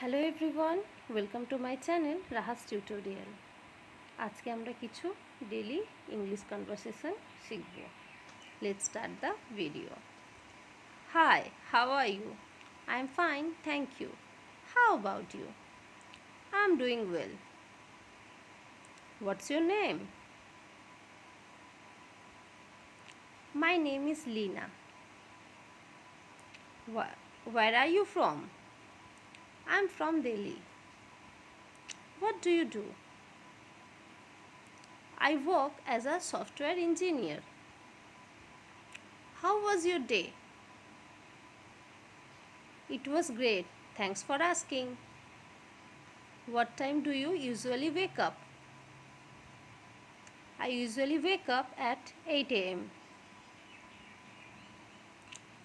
Hello everyone, welcome to my channel Rahaj tutorial. আজকে আমরা কিছু ডেলি ইংলিশ কনভারসেশন শিখব। Let's start the video. Hi, how are you? I am fine, thank you. How about you? I am doing well. What's your name? My name is Lina. Where are you from? I am from Delhi. What do you do? I work as a software engineer. How was your day? It was great. Thanks for asking. What time do you usually wake up? I usually wake up at 8 a.m.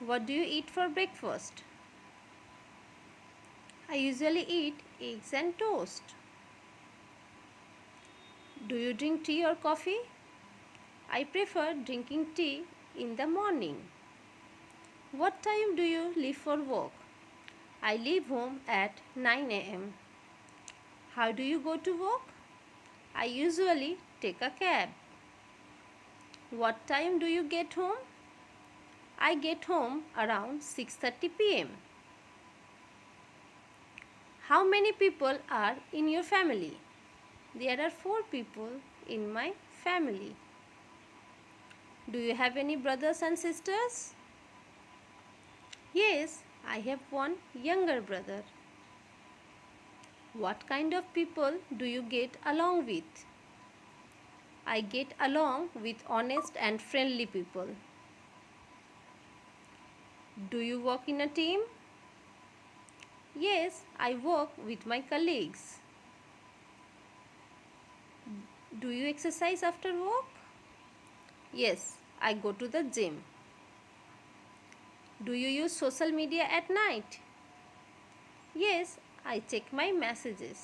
What do you eat for breakfast? I usually eat eggs and toast. Do you drink tea or coffee? I prefer drinking tea in the morning. What time do you leave for work? I leave home at 9 a.m. How do you go to work? I usually take a cab. What time do you get home? I get home around 6:30 p.m. How many people are in your family? There are 4 people in my family. Do you have any brothers and sisters? Yes, I have one younger brother. What kind of people do you get along with? I get along with honest and friendly people. Do you work in a team? Yes, I work with my colleagues. Do you exercise after work? Yes, I go to the gym. Do you use social media at night? Yes, I check my messages.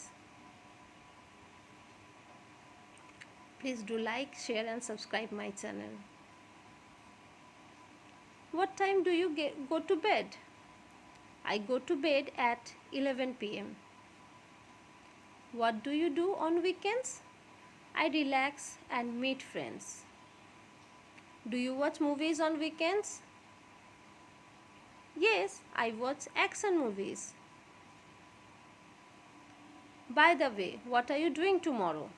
Please do like, share and subscribe my channel. What time do you go to bed? I go to bed at 11 p.m. What do you do on weekends? I relax and meet friends. Do you watch movies on weekends? Yes, I watch action movies. By the way, what are you doing tomorrow?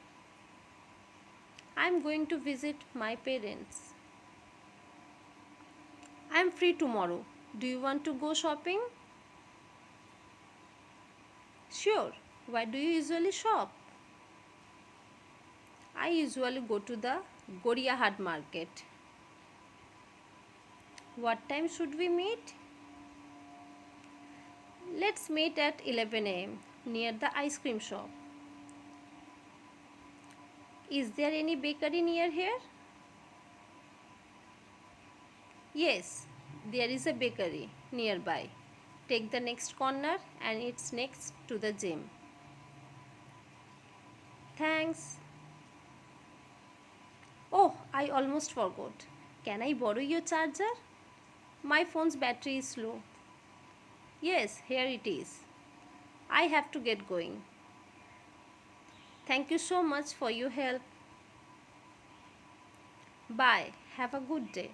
I am going to visit my parents. I am free tomorrow. Do you want to go shopping? Sure. Where do you usually shop? I usually go to the Goriyahat market. What time should we meet? Let's meet at 11 a.m. near the ice cream shop. Is there any bakery near here? Yes, there is a bakery nearby. Take the next corner and it's next to the gym. Thanks. Oh, I almost forgot. Can I borrow your charger? My phone's battery is low. Yes, here it is. I have to get going. Thank you so much for your help. Bye. Have a good day.